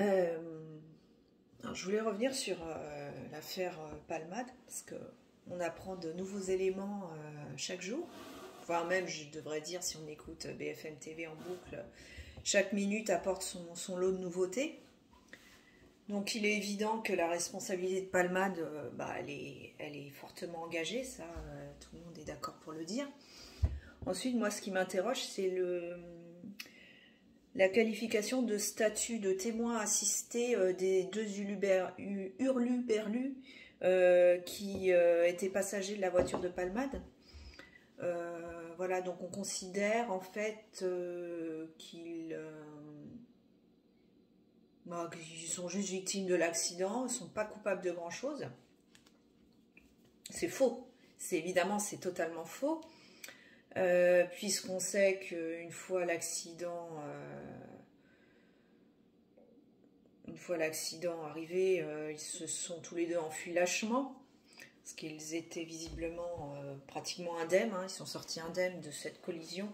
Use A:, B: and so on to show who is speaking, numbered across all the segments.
A: Euh, alors, je voulais revenir sur l'affaire Palmade, parce qu'on apprend de nouveaux éléments chaque jour. Voire même, je devrais dire, si on écoute BFM TV en boucle, chaque minute apporte son lot de nouveautés. Donc il est évident que la responsabilité de Palmade, elle est fortement engagée, ça, tout le monde est d'accord pour le dire. Ensuite, moi, ce qui m'interroge, c'est la qualification de statut de témoin assisté des deux hurluberlus qui étaient passagers de la voiture de Palmade. Voilà, donc on considère en fait qu'ils sont juste victimes de l'accident, ils ne sont pas coupables de grand chose. C'est faux, c'est totalement faux. Puisqu'on sait qu'une fois l'accident arrivé, ils se sont tous les deux enfuis lâchement, parce qu'ils étaient visiblement pratiquement indemnes, hein, ils sont sortis indemnes de cette collision,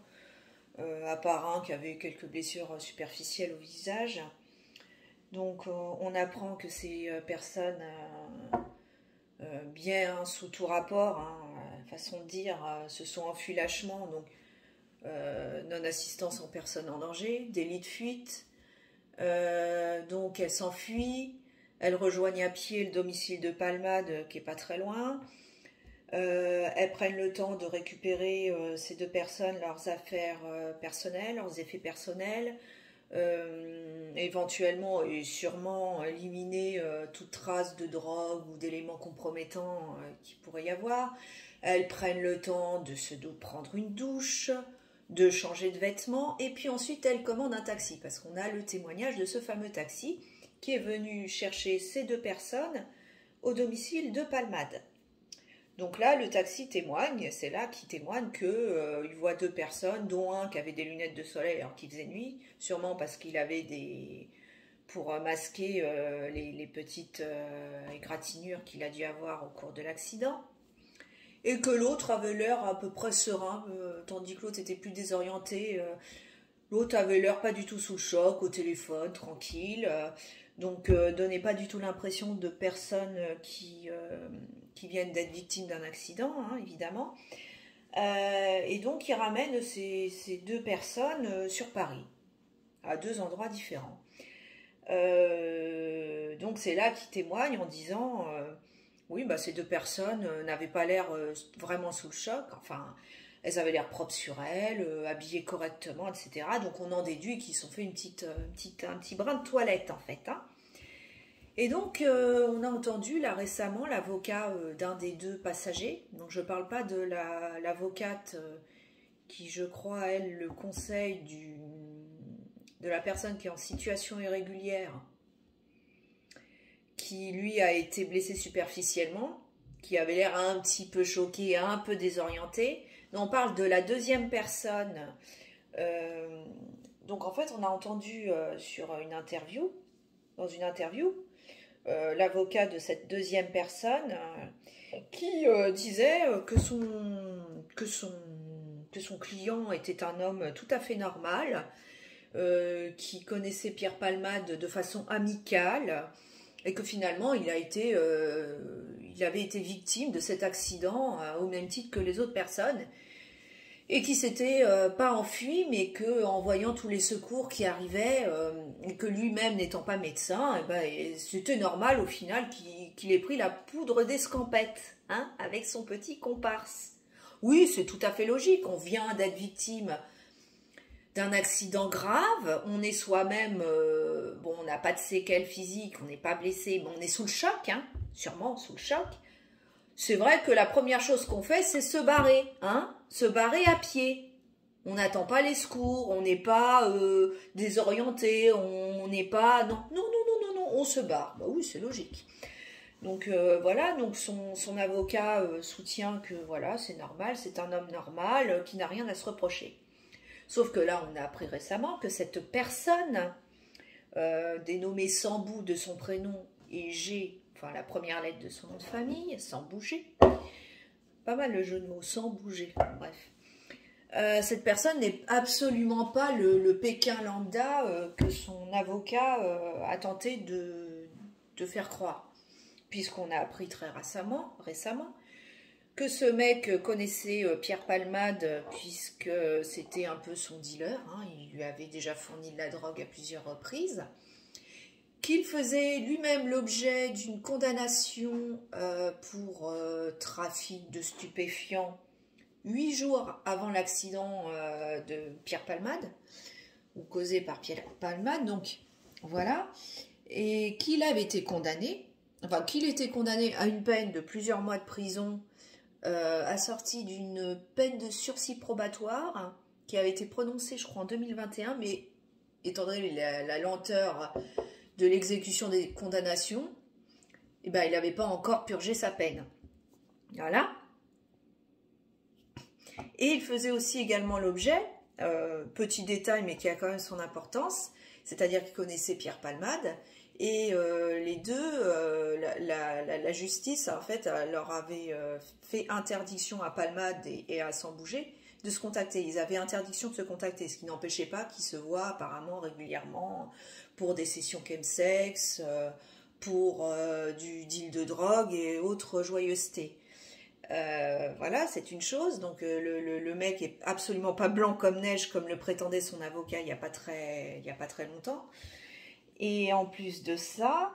A: à part un qui avait quelques blessures superficielles au visage. Donc on apprend que ces personnes, bien sous tout rapport, hein, façon de dire, se sont enfuis lâchement, donc non-assistance en personne en danger, délit de fuite, donc elles s'enfuient, elles rejoignent à pied le domicile de Palmade qui est pas très loin, elles prennent le temps de récupérer ces deux personnes, leurs affaires personnelles, leurs effets personnels, éventuellement et sûrement éliminer toute trace de drogue ou d'éléments compromettants qu'il pourrait y avoir. Elles prennent le temps de prendre une douche, de changer de vêtements, et puis ensuite elles commandent un taxi, parce qu'on a le témoignage de ce fameux taxi qui est venu chercher ces deux personnes au domicile de Palmade. Donc là, le taxi témoigne, c'est là qu'il témoigne qu'il voit deux personnes, dont un qui avait des lunettes de soleil alors qu'il faisait nuit, sûrement parce qu'il avait pour masquer les petites égratignures qu'il a dû avoir au cours de l'accident. Et que l'autre avait l'air à peu près serein, tandis que l'autre était plus désorienté. L'autre avait l'air pas du tout sous le choc, au téléphone, tranquille. Donc donnait pas du tout l'impression de personnes qui viennent d'être victimes d'un accident, hein, évidemment. Et donc il ramène ces deux personnes sur Paris, à deux endroits différents. Donc c'est là qu'il témoigne en disant oui, bah, ces deux personnes n'avaient pas l'air vraiment sous le choc, enfin elles avaient l'air propres sur elles, habillées correctement, etc. Donc on en déduit qu'ils se sont fait un petit brin de toilette en fait, hein. Et donc, on a entendu là récemment l'avocat d'un des deux passagers. Donc, je ne parle pas de l'avocate qui, je crois, elle, le conseil de la personne qui est en situation irrégulière, qui, lui, a été blessé superficiellement, qui avait l'air un petit peu choqué, un peu désorienté. Donc, on parle de la deuxième personne. Donc, en fait, on a entendu dans une interview, l'avocat de cette deuxième personne qui disait que son client était un homme tout à fait normal, qui connaissait Pierre Palmade de façon amicale et que finalement il avait été victime de cet accident au même titre que les autres personnes, et qui s'était pas enfui, mais que en voyant tous les secours qui arrivaient, et que lui-même n'étant pas médecin, c'était normal au final qu'il ait pris la poudre d'escampette, hein, avec son petit comparse. Oui, c'est tout à fait logique, on vient d'être victime d'un accident grave, on est soi-même, on n'a pas de séquelles physiques, on n'est pas blessé, mais on est sous le choc, hein, sûrement sous le choc. C'est vrai que la première chose qu'on fait, c'est se barrer, hein, se barrer à pied. On n'attend pas les secours, on n'est pas désorienté, on n'est pas... Non, on se barre. Bah oui, c'est logique. Donc voilà, donc son avocat soutient que voilà, c'est normal, c'est un homme normal qui n'a rien à se reprocher. Sauf que là, on a appris récemment que cette personne, dénommée Sambou de son prénom et G, enfin la première lettre de son nom de famille, sans bouger. Pas mal le jeu de mots, sans bouger, bref. Cette personne n'est absolument pas le Pékin lambda que son avocat a tenté de faire croire. Puisqu'on a appris très récemment que ce mec connaissait Pierre Palmade puisque c'était un peu son dealer, hein, il lui avait déjà fourni de la drogue à plusieurs reprises, qu'il faisait lui-même l'objet d'une condamnation pour trafic de stupéfiants 8 jours avant l'accident de Pierre Palmade, ou causé par Pierre Palmade, donc voilà, et qu'il avait été condamné, enfin qu'il était condamné à une peine de plusieurs mois de prison, assortie d'une peine de sursis probatoire, qui avait été prononcée, je crois, en 2021, mais étant donné la lenteur de l'exécution des condamnations, eh ben, il n'avait pas encore purgé sa peine. Voilà. Et il faisait aussi également l'objet, petit détail mais qui a quand même son importance, c'est-à-dire qu'il connaissait Pierre Palmade, et les deux, la justice en fait leur avait fait interdiction à Palmade et à Sambouget de se contacter. Ils avaient interdiction de se contacter, ce qui n'empêchait pas qu'ils se voient apparemment régulièrement pour des sessions chemsex, pour du deal de drogue et autres joyeusetés. Voilà, c'est une chose. Donc le mec est absolument pas blanc comme neige comme le prétendait son avocat il y a pas très longtemps. Et en plus de ça,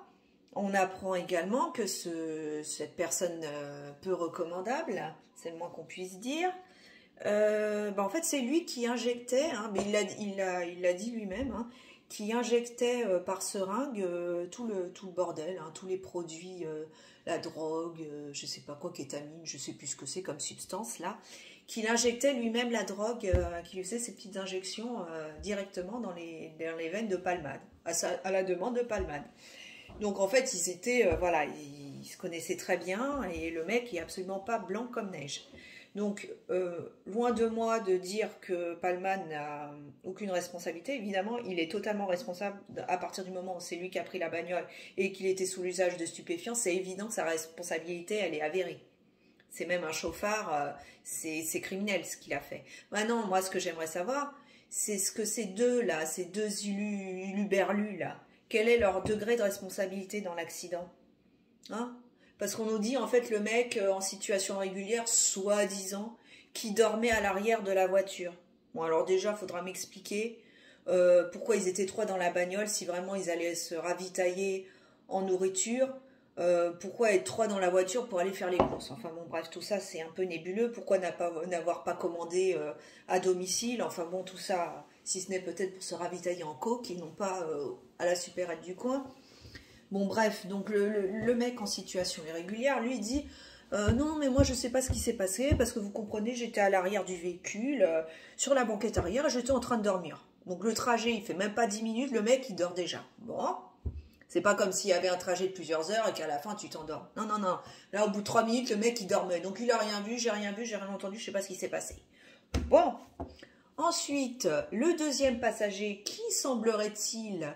A: on apprend également que cette personne peu recommandable, c'est le moins qu'on puisse dire, en fait c'est lui qui injectait, hein, mais il l'a dit lui-même, hein, qui injectait par seringue tout le bordel, hein, tous les produits, la drogue, je sais pas quoi, kétamine, je sais plus ce que c'est comme substance là, qu'il injectait lui-même la drogue, qu'il faisait ses petites injections directement dans les veines de Palmade, à la demande de Palmade. Donc en fait ils étaient, voilà, ils se connaissaient très bien et le mec est absolument pas blanc comme neige. Donc, loin de moi de dire que Palmade n'a aucune responsabilité. Évidemment, il est totalement responsable à partir du moment où c'est lui qui a pris la bagnole et qu'il était sous l'usage de stupéfiants. C'est évident que sa responsabilité, elle est avérée. C'est même un chauffard, c'est criminel ce qu'il a fait. Maintenant, moi, ce que j'aimerais savoir, c'est ce que ces deux-là, ces deux uluberlus là, quel est leur degré de responsabilité dans l'accident, hein? Parce qu'on nous dit, en fait, le mec en situation régulière, soi-disant, qui dormait à l'arrière de la voiture. Bon, alors déjà, il faudra m'expliquer pourquoi ils étaient trois dans la bagnole, si vraiment ils allaient se ravitailler en nourriture. Pourquoi être trois dans la voiture pour aller faire les courses. Enfin bon, bref, tout ça, c'est un peu nébuleux. Pourquoi n'avoir pas commandé à domicile. Enfin bon, tout ça, si ce n'est peut-être pour se ravitailler en coke et non pas à la supérette du coin. Bon bref, donc le mec en situation irrégulière, lui dit non mais moi je sais pas ce qui s'est passé parce que vous comprenez, j'étais à l'arrière du véhicule, sur la banquette arrière et j'étais en train de dormir. Donc le trajet il fait même pas 10 minutes, le mec il dort déjà. Bon, c'est pas comme s'il y avait un trajet de plusieurs heures et qu'à la fin tu t'endors. Non, non, non, là au bout de 3 minutes le mec il dormait, donc il a rien vu, j'ai rien entendu, je sais pas ce qui s'est passé. Bon, ensuite le deuxième passager qui semblerait-il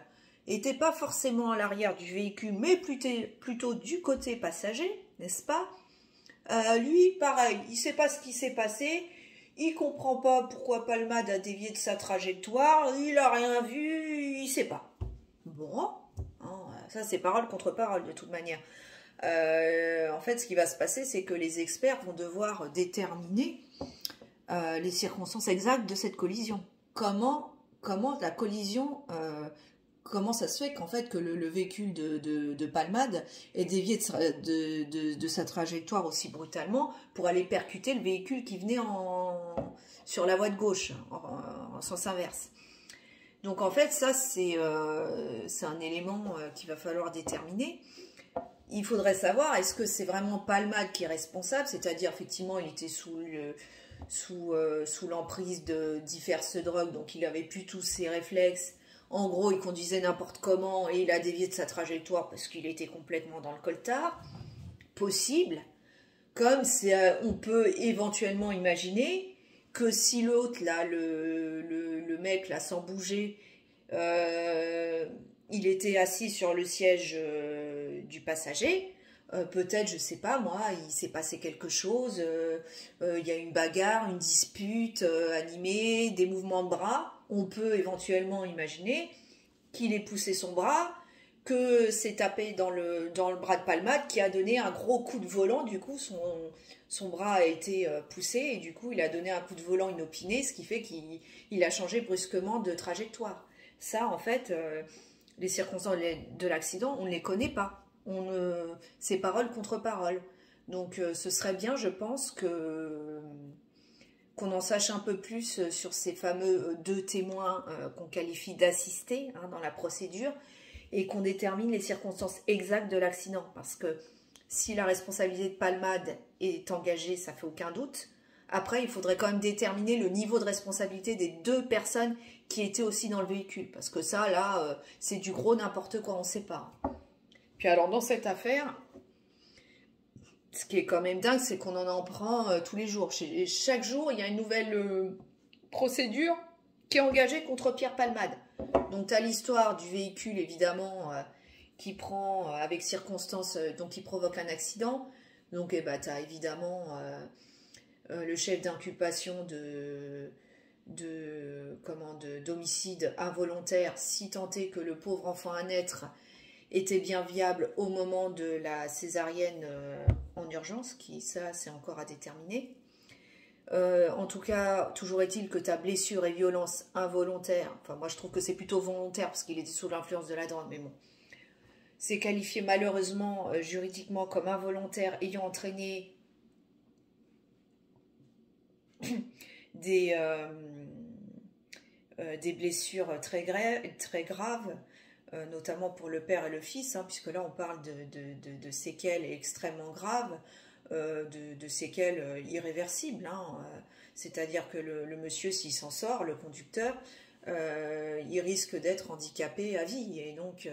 A: n'était pas forcément à l'arrière du véhicule, mais plutôt du côté passager, n'est-ce pas? Lui, pareil, il ne sait pas ce qui s'est passé, il ne comprend pas pourquoi Palmade a dévié de sa trajectoire, il n'a rien vu, il ne sait pas. Bon, hein, ça c'est parole contre parole de toute manière. En fait, ce qui va se passer, c'est que les experts vont devoir déterminer les circonstances exactes de cette collision. Comment la collision... comment ça se fait qu'en fait que le véhicule de Palmade est dévié de sa trajectoire aussi brutalement pour aller percuter le véhicule qui venait sur la voie de gauche, en sens inverse. Donc en fait ça c'est un élément qu'il va falloir déterminer. Il faudrait savoir est-ce que c'est vraiment Palmade qui est responsable, c'est-à-dire effectivement il était sous l'emprise de diverses drogues, donc il avait plus tous ses réflexes. En gros, il conduisait n'importe comment et il a dévié de sa trajectoire parce qu'il était complètement dans le coltard. Possible. Comme on peut éventuellement imaginer que si l'autre, là, le mec, là, sans bouger, il était assis sur le siège du passager, Peut-être, je sais pas moi, il s'est passé quelque chose, il y a une bagarre, une dispute animée, des mouvements de bras. On peut éventuellement imaginer qu'il ait poussé son bras, que c'est tapé dans le bras de Palmade qui a donné un gros coup de volant. Du coup, son bras a été poussé et du coup, il a donné un coup de volant inopiné, ce qui fait qu'il a changé brusquement de trajectoire. Ça, en fait, les circonstances de l'accident, on ne les connaît pas. C'est parole contre parole. Donc, ce serait bien, je pense, qu'on en sache un peu plus sur ces fameux deux témoins qu'on qualifie d'assistés dans la procédure et qu'on détermine les circonstances exactes de l'accident. Parce que si la responsabilité de Palmade est engagée, ça fait aucun doute. Après, il faudrait quand même déterminer le niveau de responsabilité des deux personnes qui étaient aussi dans le véhicule. Parce que ça, là, c'est du gros n'importe quoi, on ne sait pas. Puis alors, dans cette affaire, ce qui est quand même dingue, c'est qu'on en prend tous les jours. Chaque jour, il y a une nouvelle procédure qui est engagée contre Pierre Palmade. Donc, tu as l'histoire du véhicule, évidemment, qui prend avec circonstances, donc qui provoque un accident. Donc, tu as évidemment le chef d'inculpation d'homicide involontaire, si tant est que le pauvre enfant à naître était bien viable au moment de la césarienne en urgence, ça c'est encore à déterminer. En tout cas, toujours est-il que ta blessure et violence involontaire, enfin moi je trouve que c'est plutôt volontaire parce qu'il était sous l'influence de la drogue, mais bon, c'est qualifié malheureusement juridiquement comme involontaire ayant entraîné des blessures très graves, notamment pour le père et le fils, puisque là on parle de séquelles extrêmement graves, de séquelles irréversibles. C'est-à-dire que le monsieur, s'il s'en sort, le conducteur, il risque d'être handicapé à vie, et donc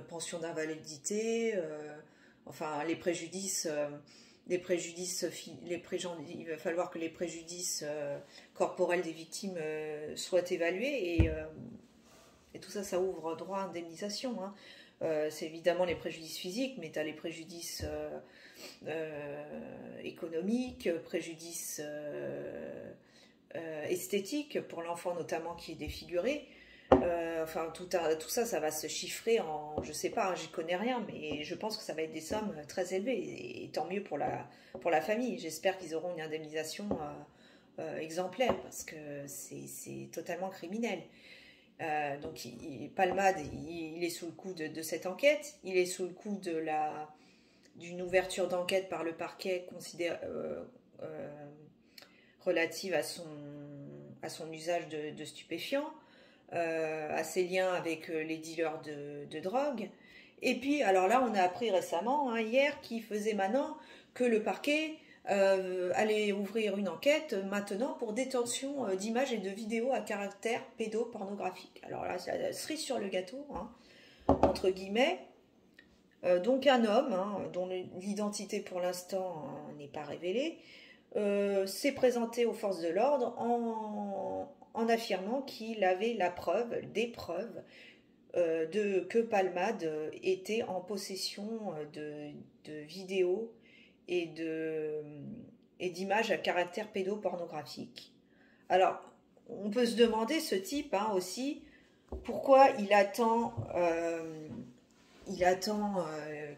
A: pension d'invalidité, enfin les préjudices... il va falloir que les préjudices corporels des victimes soient évalués et tout ça, ça ouvre droit à indemnisation. C'est évidemment les préjudices physiques, mais tu as les préjudices économiques, préjudices esthétiques pour l'enfant notamment qui est défiguré. Enfin, tout ça, ça va se chiffrer en, je sais pas, j'y connais rien, mais je pense que ça va être des sommes très élevées, et tant mieux pour la famille. J'espère qu'ils auront une indemnisation exemplaire, parce que c'est totalement criminel. Donc, Palmade, il est sous le coup de cette enquête, il est sous le coup d'une ouverture d'enquête par le parquet relative à son usage de stupéfiants, à ses liens avec les dealers de drogue. Et puis, alors là, on a appris récemment, hier, qu'il faisait maintenant que le parquet allait ouvrir une enquête maintenant pour détention d'images et de vidéos à caractère pédopornographique. Alors là, c'est la cerise sur le gâteau, entre guillemets. Donc un homme, dont l'identité pour l'instant n'est pas révélée, s'est présenté aux forces de l'ordre en affirmant qu'il avait des preuves que Palmade était en possession de vidéos et d'images à caractère pédopornographique. Alors, on peut se demander, ce type aussi, pourquoi il attend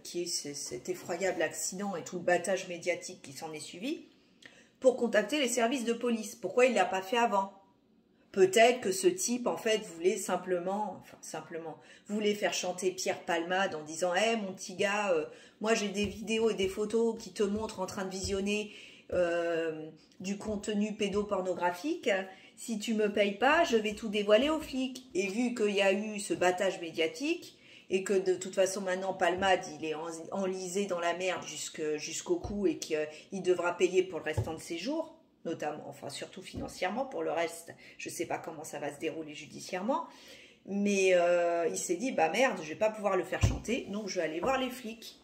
A: qu'il y ait cet effroyable accident et tout le battage médiatique qui s'en est suivi pour contacter les services de police. Pourquoi il ne l'a pas fait avant? Peut-être que ce type, en fait, voulait voulait faire chanter Pierre Palmade en disant « Hey, mon petit gars, moi j'ai des vidéos et des photos qui te montrent en train de visionner du contenu pédopornographique. Si tu me payes pas, je vais tout dévoiler aux flics. » Et vu qu'il y a eu ce battage médiatique et que de toute façon maintenant Palmade, il est enlisé dans la merde jusqu'au cou et qu'il devra payer pour le restant de ses jours, notamment, enfin surtout financièrement, pour le reste, je ne sais pas comment ça va se dérouler judiciairement, mais il s'est dit, bah merde, je ne vais pas pouvoir le faire chanter, donc je vais aller voir les flics.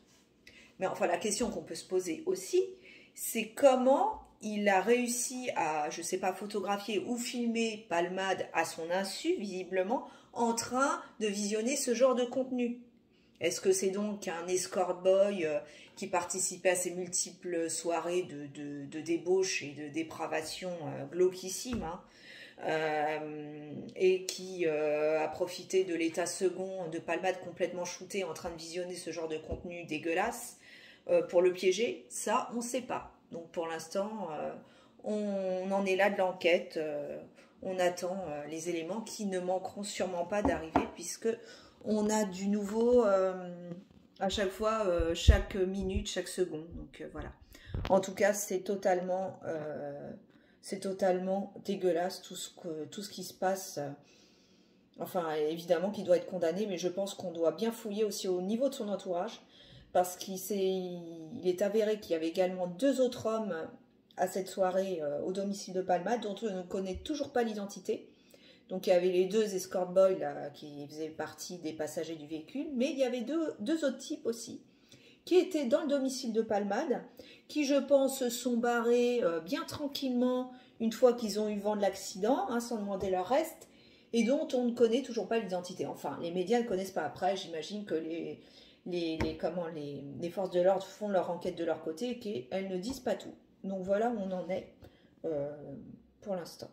A: Mais enfin, la question qu'on peut se poser aussi, c'est comment il a réussi à, je ne sais pas, photographier ou filmer Palmade à son insu, visiblement, en train de visionner ce genre de contenu. Est-ce que c'est donc un escort boy qui participait à ces multiples soirées de débauche et de dépravation glauquissime, hein, et qui a profité de l'état second de Palmade complètement shooté en train de visionner ce genre de contenu dégueulasse pour le piéger? Ça, on ne sait pas. Donc pour l'instant, on en est là de l'enquête. On attend les éléments qui ne manqueront sûrement pas d'arriver, puisque on a du nouveau à chaque fois, chaque minute, chaque seconde. Donc voilà. En tout cas, c'est totalement dégueulasse tout ce qui se passe. Enfin, évidemment qu'il doit être condamné, mais je pense qu'on doit bien fouiller aussi au niveau de son entourage, parce il est avéré qu'il y avait également 2 autres hommes à cette soirée au domicile de Palmade, dont on ne connaît toujours pas l'identité. Donc il y avait les 2 escort boys là, qui faisaient partie des passagers du véhicule, mais il y avait deux autres types aussi, qui étaient dans le domicile de Palmade, qui je pense se sont barrés bien tranquillement une fois qu'ils ont eu vent de l'accident, hein, sans demander leur reste, et dont on ne connaît toujours pas l'identité. Enfin, les médias ne connaissent pas. Après, j'imagine que les forces de l'ordre font leur enquête de leur côté et qu'elles ne disent pas tout. Donc voilà où on en est pour l'instant.